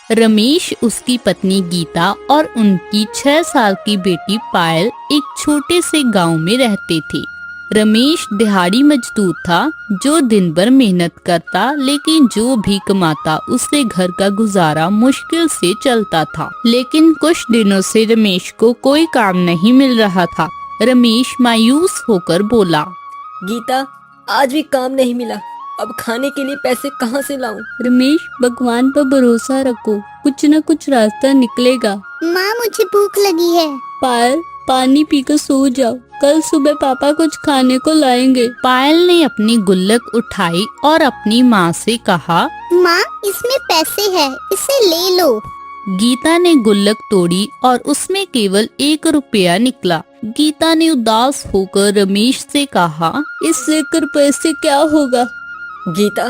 रमेश, उसकी पत्नी गीता और उनकी 6 साल की बेटी पायल एक छोटे से गांव में रहते थे। रमेश दिहाड़ी मजदूर था जो दिन भर मेहनत करता, लेकिन जो भी कमाता उससे घर का गुजारा मुश्किल से चलता था। लेकिन कुछ दिनों से रमेश को कोई काम नहीं मिल रहा था। रमेश मायूस होकर बोला, गीता, आज भी काम नहीं मिला। अब खाने के लिए पैसे कहाँ से लाऊं? रमेश, भगवान पर भरोसा रखो, कुछ न कुछ रास्ता निकलेगा। माँ, मुझे भूख लगी है। पायल, पानी पीकर सो जाओ, कल सुबह पापा कुछ खाने को लाएंगे। पायल ने अपनी गुल्लक उठाई और अपनी माँ से कहा, माँ, इसमें पैसे हैं, इसे ले लो। गीता ने गुल्लक तोड़ी और उसमें केवल 1 रुपया निकला। गीता ने उदास होकर रमेश से कहा, इस 1 रुपए से क्या होगा? गीता,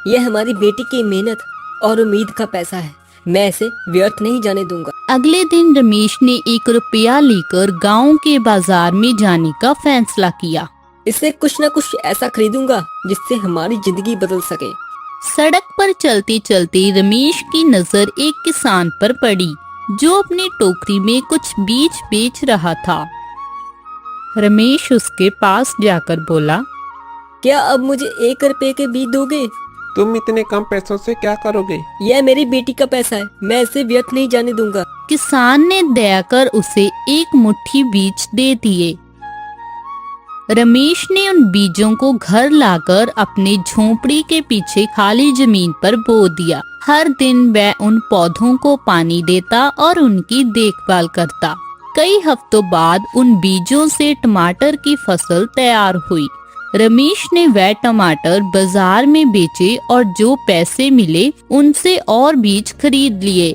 यह हमारी बेटी की मेहनत और उम्मीद का पैसा है। मैं इसे व्यर्थ नहीं जाने दूंगा। अगले दिन रमेश ने 1 रुपया लेकर गांव के बाजार में जाने का फैसला किया। इससे कुछ न कुछ ऐसा खरीदूंगा जिससे हमारी जिंदगी बदल सके। सड़क पर चलते चलते रमेश की नजर एक किसान पर पड़ी जो अपनी टोकरी में कुछ बीज बेच रहा था। रमेश उसके पास जाकर बोला, क्या अब मुझे 1 रुपए के बीज दोगे? तुम इतने कम पैसों से क्या करोगे? यह मेरी बेटी का पैसा है, मैं इसे व्यर्थ नहीं जाने दूंगा। किसान ने दया कर उसे 1 मुट्ठी बीज दे दिए। रमेश ने उन बीजों को घर लाकर अपने झोंपड़ी के पीछे खाली जमीन पर बो दिया। हर दिन वह उन पौधों को पानी देता और उनकी देखभाल करता। कई हफ्तों बाद उन बीजों से टमाटर की फसल तैयार हुई। रमेश ने वह टमाटर बाजार में बेचे और जो पैसे मिले उनसे और बीज खरीद लिए।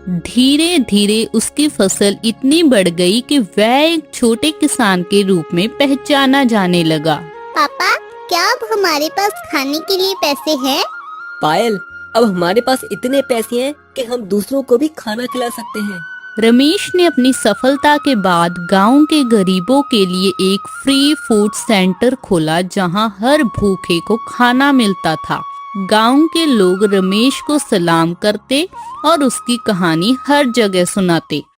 धीरे धीरे उसकी फसल इतनी बढ़ गई कि वह एक छोटे किसान के रूप में पहचाना जाने लगा। पापा, क्या अब हमारे पास खाने के लिए पैसे हैं? पायल, अब हमारे पास इतने पैसे हैं कि हम दूसरों को भी खाना खिला सकते हैं। रमेश ने अपनी सफलता के बाद गांव के गरीबों के लिए एक फ्री फूड सेंटर खोला जहां हर भूखे को खाना मिलता था। गांव के लोग रमेश को सलाम करते और उसकी कहानी हर जगह सुनाते।